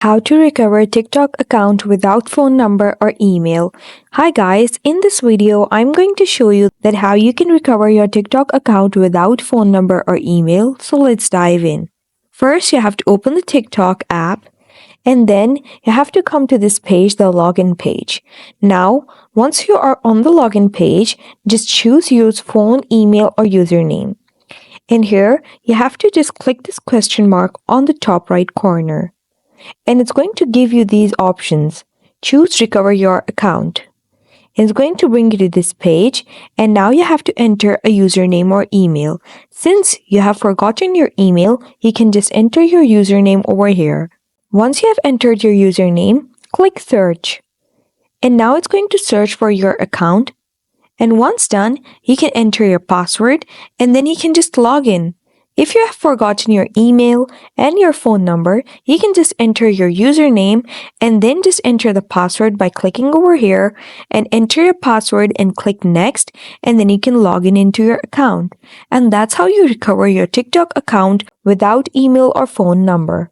How to recover TikTok account without phone number or email. Hi guys, in this video I'm going to show you that how you can recover your TikTok account without phone number or email. So let's dive in. First, you have to open the TikTok app and then you have to come to this page, the login page. Now, once you are on the login page, just choose use phone, email or username. And here, you have to just click this question mark on the top right corner. And it's going to give you these options. Choose recover your account. And it's going to bring you to this page, and now you have to enter a username or email. Since you have forgotten your email, you can just enter your username over here. Once you have entered your username, click search. And now it's going to search for your account. And once done, you can enter your password and then you can just log in. If you have forgotten your email and your phone number, you can just enter your username and then just enter the password by clicking over here and enter your password and click next, and then you can log in into your account. And that's how you recover your TikTok account without email or phone number.